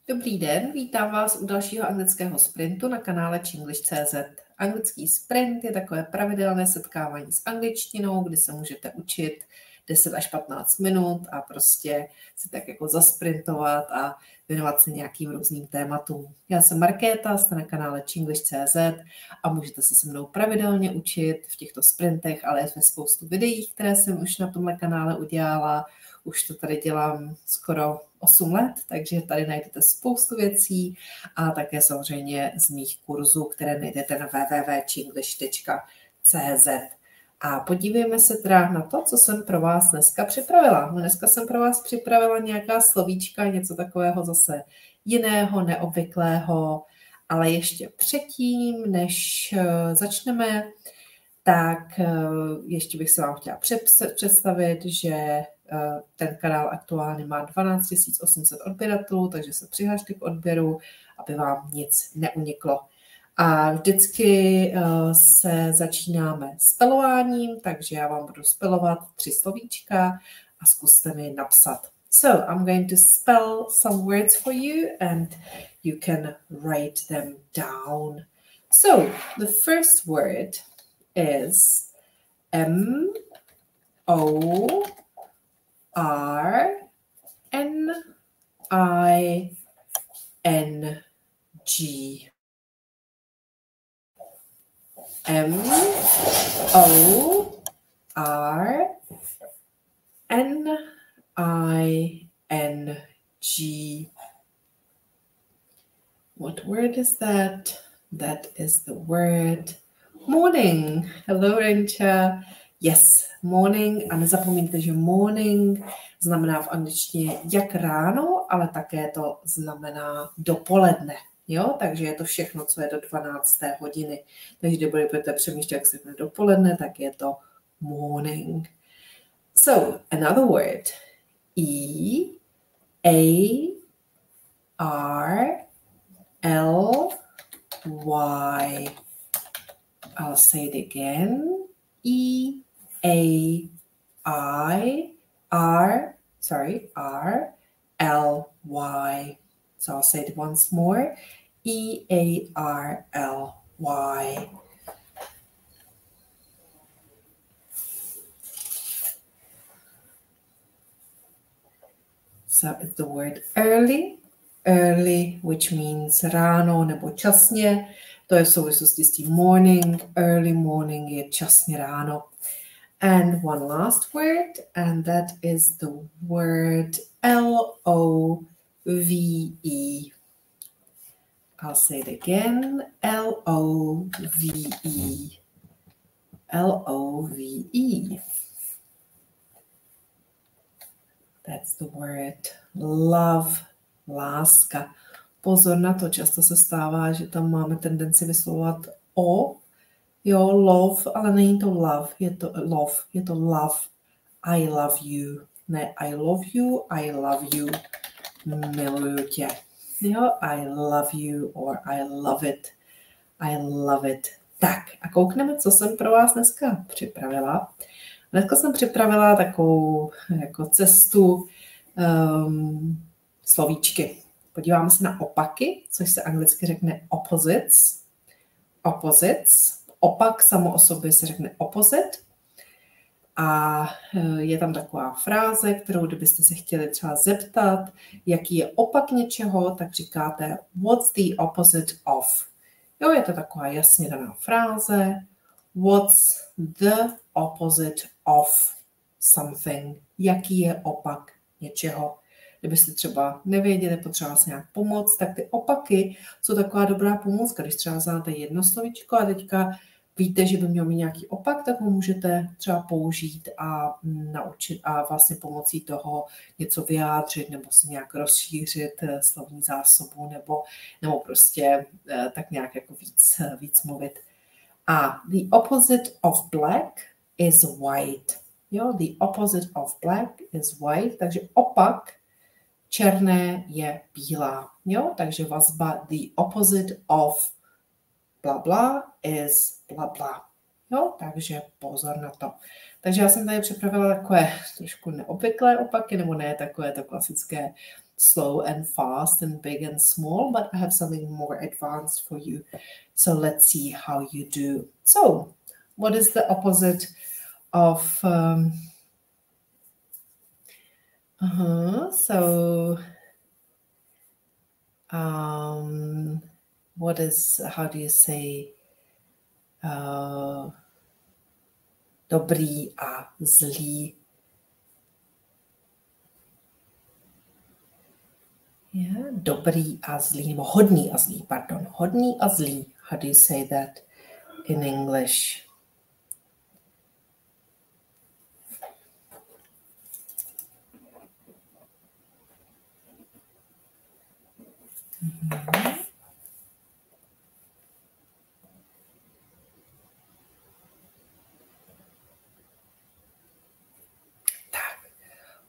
Dobrý den, vítám vás u dalšího anglického sprintu na kanále CzEnglish.cz. Anglický sprint je takové pravidelné setkávání s angličtinou, kdy se můžete učit 10 až 15 minut a prostě si tak jako zasprintovat a věnovat se nějakým různým tématům. Já jsem Markéta, jste na kanále CzEnglish.cz a můžete se mnou pravidelně učit v těchto sprintech, ale i ve spoustu videí, které jsem už na tomhle kanále udělala. Už to tady dělám skoro 8 let, takže tady najdete spoustu věcí a také samozřejmě z mých kurzů, které najdete na www.CzEnglish.cz. A podívejme se teda na to, co jsem pro vás dneska připravila. Dneska jsem pro vás připravila nějaká slovíčka, něco takového zase jiného, neobvyklého, ale ještě předtím, než začneme, tak ještě bych se vám chtěla představit, že ten kanál aktuálně má 12 800 odběratelů, takže se přihlašte k odběru, aby vám nic neuniklo. A vždycky se začínáme spelováním, takže já vám budu spelovat 3 slovíčka a zkuste mi napsat. So, I'm going to spell some words for you and you can write them down. So, the first word is M-O-R-N-I-N-G. M-O-R-N-I-N-G. What word is that? That is the word morning. Hello, Rencha. Yes, morning. A nezapomeňte, že morning znamená v angličtině jak ráno, ale také to znamená dopoledne. Jo, takže je to všechno, co je do 12. hodiny. Takže když budete přemýšlet, jak se jmenuje dopoledne, tak je to morning. So, another word. E-A-R-L-Y. I'll say it again. R-L-Y. So I'll say it once more. E-A-R-L-Y. So it's the word early. Early, which means ráno nebo časně. To je v souvislosti s tím morning. Early morning je časně ráno. And one last word, and that is the word L-O-V-E. I'll say it again. L-O-V-E. L-O-V-E. That's the word love, láska. Pozor na to, často se stává, že tam máme tendenci vyslovovat o. Jo, love, ale není to love, je to love, je to love. I love you. Ne, I love you, I love you. Miluju tě. Jo, I love you or I love it. I love it. Tak a koukneme, co jsem pro vás dneska připravila. Dneska jsem připravila takovou jako cestu slovíčky. Podíváme se na opaky, což se anglicky řekne opposites. Opposites. Opak samo o sobě se řekne opposite. A je tam taková fráze, kterou kdybyste se chtěli třeba zeptat, jaký je opak něčeho, tak říkáte what's the opposite of. Jo, je to taková jasně daná fráze. What's the opposite of something. Jaký je opak něčeho. Kdybyste třeba nevěděli, potřebovala se nějak pomoct, tak ty opaky jsou taková dobrá pomůcka. Když třeba znáte jedno slovíčko a teďka víte, že by měl mít nějaký opak, tak ho můžete třeba použít a naučit a vlastně pomocí toho něco vyjádřit nebo si nějak rozšířit slovní zásobu nebo prostě tak nějak jako víc mluvit. A the opposite of black is white. Jo, the opposite of black is white, takže opak černé je bílá. Jo, takže vazba the opposite of bla bla is bla bla. Jo, takže pozor na to. Takže já jsem tady připravila takové trošku neobvyklé opaky, nebo ne takové to klasické slow and fast and big and small, but I have something more advanced for you. So let's see how you do. So what is the opposite of what is, how do you say, dobrý a zlý? Yeah, dobrý a zlý, nebo hodný a zlý, pardon. Hodný a zlý. How do you say that in English?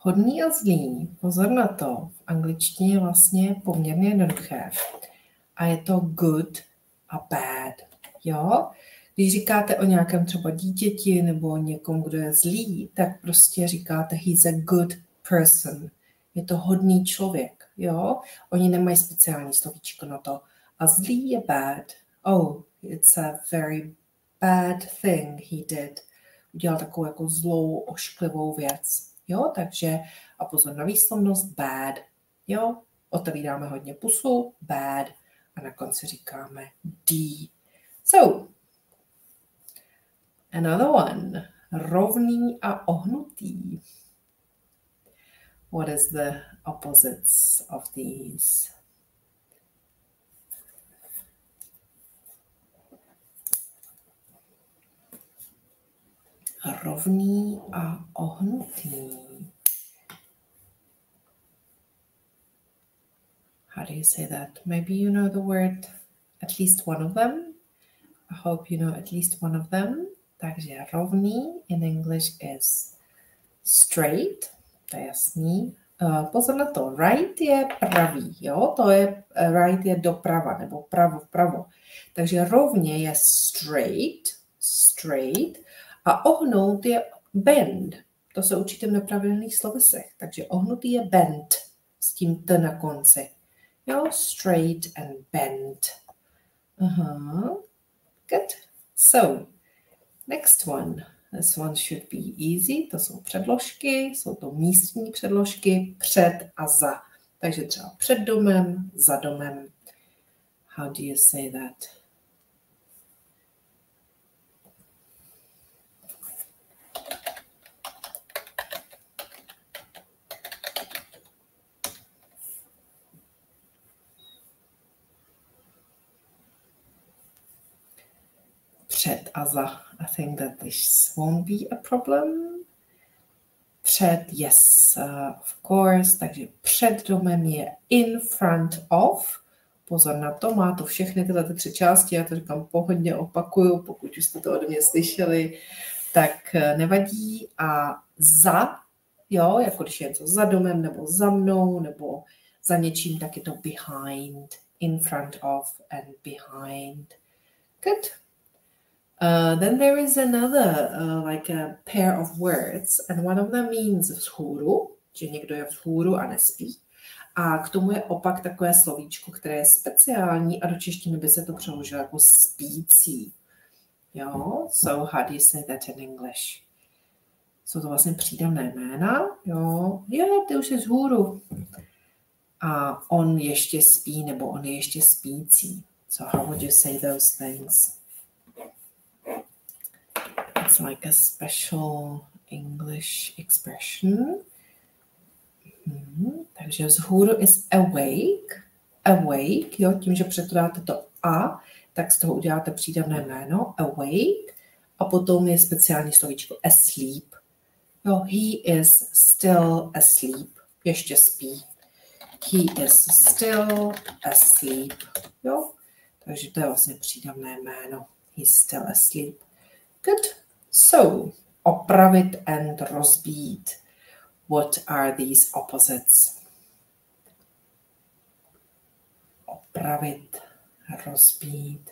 Hodný a zlý, pozor na to, v angličtině je vlastně poměrně jednoduché. A je to good a bad, jo? Když říkáte o nějakém třeba dítěti nebo někom, kdo je zlý, tak prostě říkáte he's a good person. Je to hodný člověk, jo? Oni nemají speciální slovíčko na to. A zlý je bad. Oh, it's a very bad thing he did. Udělal takovou jako zlou, ošklivou věc. Jo, takže a pozor na výslovnost bad. Jo, otevíráme hodně pusu, bad a na konci říkáme D. So, another one. Rovný a ohnutý. What is the opposites of these? Rovný a ohnutý. How do you say that? Maybe you know the word, at least one of them. I hope you know at least one of them. Takže rovný in English is straight. To je jasný. Pozor na to. Right je pravý. Jo? To je, right je doprava nebo pravo vpravo. Takže rovně je straight. A ohnout je bend. To se učíte v nepravidelných slovisech. Takže ohnutý je bend s tím t na konci. Jo, straight and bend. Good. So, next one. This one should be easy. To jsou předložky, jsou to místní předložky, před a za. Takže třeba před domem, za domem. How do you say that? Před a za. I think that this won't be a problem. Před, yes, of course. Takže před domem je in front of. Pozor na to, má to všechny tyhle tři části. Já to říkám pohodně, opakuju, pokud už jste to ode mě slyšeli, tak nevadí. A za, jo, jako když je něco za domem, nebo za mnou, nebo za něčím, tak je to behind. In front of and behind. Good. Then there is another, like a pair of words, and one of them means vzhůru, že někdo je vzhůru a nespí. A k tomu je opak takové slovíčko, které je speciální a do češtiny by se to přeložilo jako spící. Jo, so how do you say that in English? Jsou to vlastně přídavné jména, jo, ty už je vzhůru. A on ještě spí, nebo on je ještě spící. So how would you say those things? It's like a special English expression. Takže vzhůru is awake. Awake, jo, tím, že předáte to a, tak z toho uděláte přídavné jméno, awake. A potom je speciální slovíčko asleep. Jo, he is still asleep. Ještě spí. He is still asleep. Jo, takže to je vlastně přídavné jméno. He's still asleep. Good. So, opravit and rozbít. What are these opposites? Opravit, rozbít.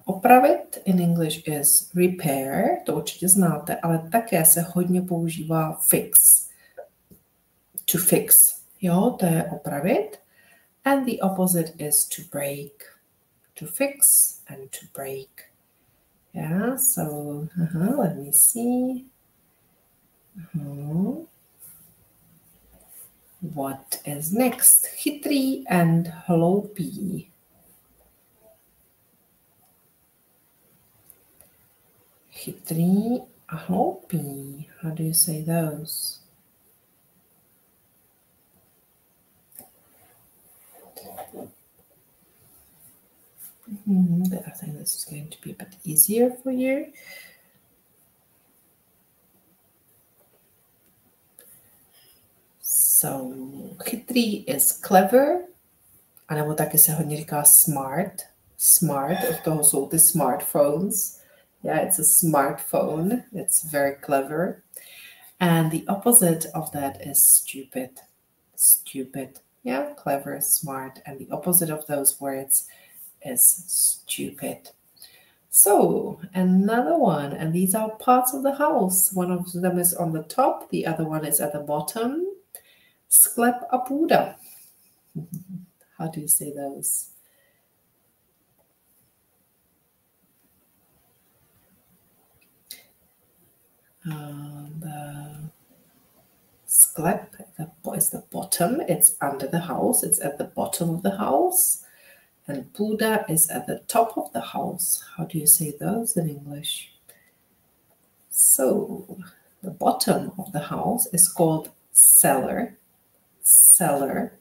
Opravit in English is repair, to určitě znáte, ale také se hodně používá fix. To fix, jo, to je opravit. And the opposite is to break. To fix and to break. Yeah, so let me see. What is next? Chytrý and hloupý. Chytrý a hloupý. How do you say those? I think this is going to be a bit easier for you. So, chytrý is clever, anebo taky se hodně říká smart. Smart, od toho jsou ty smartphones. Yeah, it's a smartphone. It's very clever. And the opposite of that is stupid. Stupid. Yeah, clever, smart. And the opposite of those words is stupid. So, another one. And these are parts of the house. One of them is on the top. The other one is at the bottom. Sklep a půda. How do you say those? The sklep is the bottom. It's under the house. It's at the bottom of the house. And půda is at the top of the house. How do you say those in English? So, the bottom of the house is called cellar. Cellar.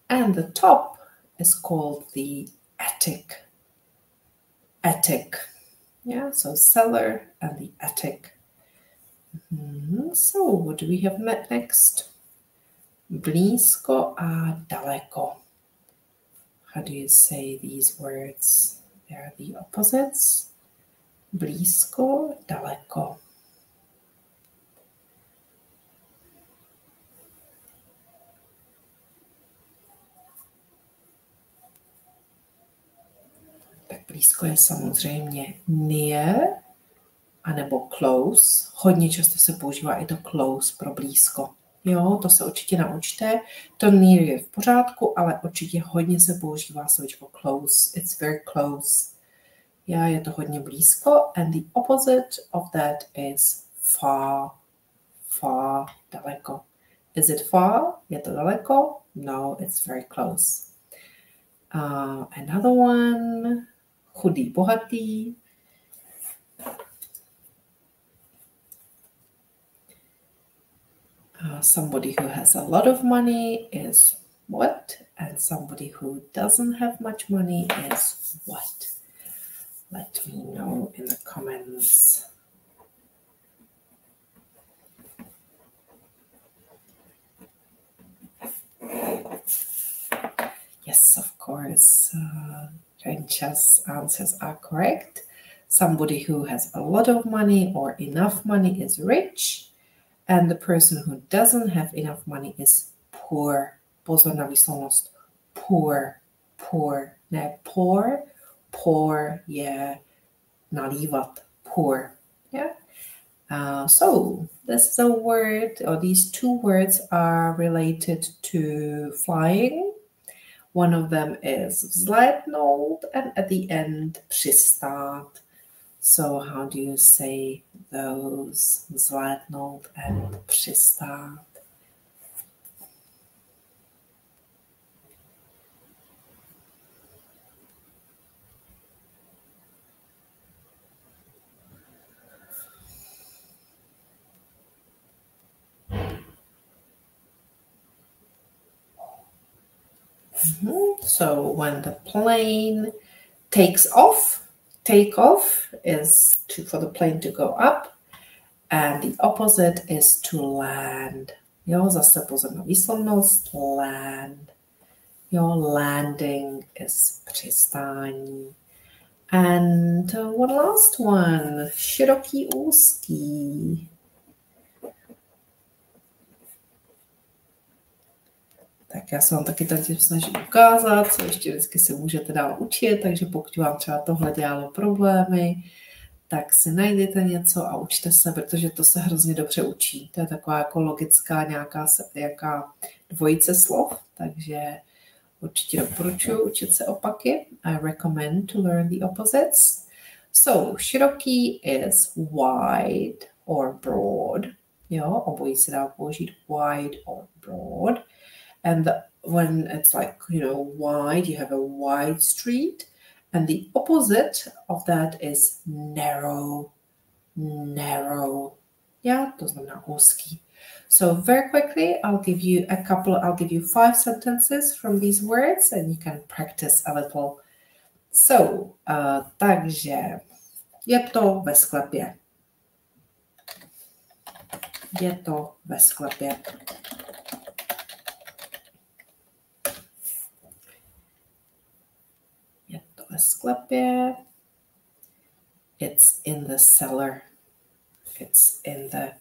And the top is called the attic. Attic. Yeah, so cellar and the attic. So, what do we have next? Blízko a daleko. How do you say these words? They are the opposites. Blízko, daleko. Tak blízko je samozřejmě near, anebo close. Hodně často se používá i to close pro blízko. Jo, to se určitě naučte. To near je v pořádku, ale určitě hodně se používá slovíčko close. It's very close. Já je to hodně blízko. And the opposite of that is far. Far, daleko. Is it far? Je to daleko? No, it's very close. Another one. Chudý, bohatý. Somebody who has a lot of money is what? And somebody who doesn't have much money is what? Let me know in the comments. Yes, of course. Rencha's answers are correct. Somebody who has a lot of money or enough money is rich. And the person who doesn't have enough money is poor. Pozor na výslovnost. Poor. Poor. Ne poor. Poor je nalívat. Poor. Yeah. So this is a word, or these two words are related to flying. One of them is vzlétnout, and at the end, přistát. So how do you say those? Vzlétnout and přistát. So when the plane takes off, take off is for the plane to go up, and the opposite is to land. Jo, zase pozor na výslovnost, land. Jo, landing is přistání. And one last one, široký, úzký. Tak já se vám taky tady snažím ukázat, co ještě vždycky si můžete dál učit, takže pokud vám třeba tohle dělalo problémy, tak si najdete něco a učte se, protože to se hrozně dobře učí. To je taková jako logická nějaká dvojice slov, takže určitě doporučuji učit se opaky. I recommend to learn the opposites. So, široký is wide or broad. Jo, obojí se dá použít wide or broad. And when it's like, wide, you have a wide street. And the opposite of that is narrow. Narrow. Yeah, to znamená úzký. So very quickly, I'll give you 5 sentences from these words and you can practice a little. So, takže je to ve sklepě. Je to ve sklepě. Je to ve sklepě. It's in the cellar. It's in the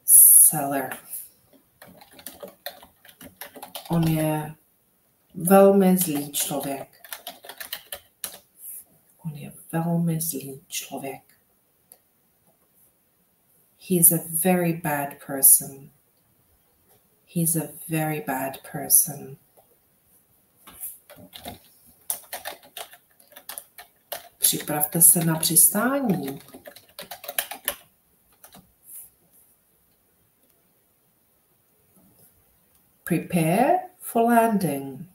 cellar. On je velmi zlý člověk. On je velmi zlý člověk. He's a very bad person. He's a very bad person. Připravte se na přistání. Prepare for landing.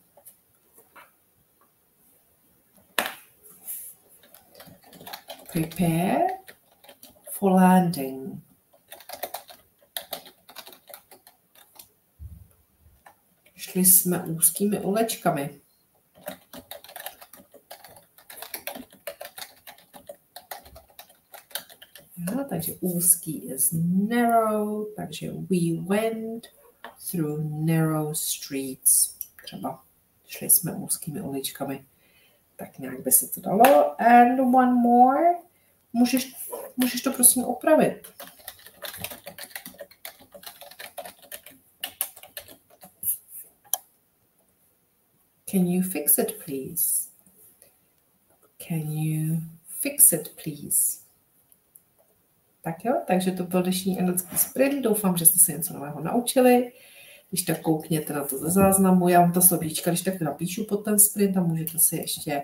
Prepare for landing. Šli jsme úzkými uličkami. Ja, takže úzký is narrow, takže we went through narrow streets. Třeba šli jsme úzkými uličkami. Tak nějak by se to dalo. And one more. Můžeš to prosím opravit. Can you fix it, please? Can you fix it, please? Tak jo, takže to byl dnešní anglický sprint. Doufám, že jste se něco nového naučili. Když tak koukněte na to ze záznamu. Já vám ta slovíčka, když tak napíšu pod ten sprint a můžete si ještě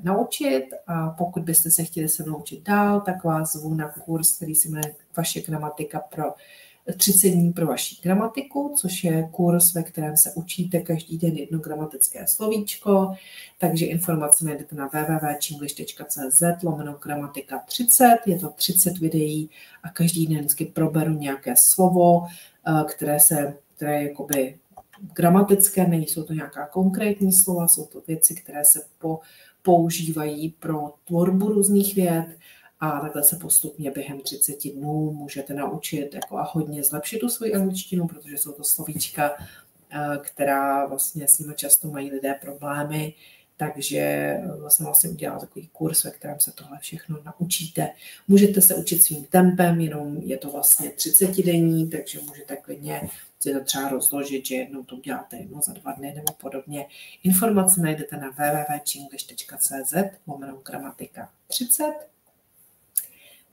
naučit. A pokud byste se chtěli se naučit dál, tak vás zvu na kurz, který se jmenuje Vaše gramatika pro 30 dní pro vaši gramatiku, což je kurz, ve kterém se učíte každý den jedno gramatické slovíčko. Takže informace najdete na www.CzEnglish.cz/gramatika 30. Je to 30 videí a každý den vždycky proberu nějaké slovo, které je jakoby gramatické, nejsou to nějaká konkrétní slova, jsou to věci, které se používají pro tvorbu různých vět. A takhle se postupně během 30 dnů můžete naučit jako a hodně zlepšit tu svoji angličtinu, protože jsou to slovíčka, která vlastně s nimi často mají lidé problémy. Takže vlastně udělám takový kurz, ve kterém se tohle všechno naučíte. Můžete se učit svým tempem, jenom je to vlastně 30 denní, takže můžete klidně si to třeba rozložit, že jednou to uděláte jednou za 2 dny nebo podobně. Informace najdete na www.CzEnglish.cz/gramatika 30.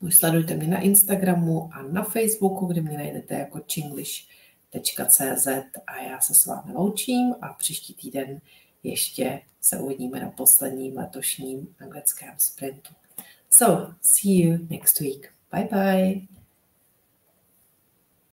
Sledujte mě na Instagramu a na Facebooku, kde mě najdete jako CzEnglish.cz a já se s vámi loučím a příští týden ještě se uvidíme na posledním letošním anglickém sprintu. So, see you next week. Bye bye.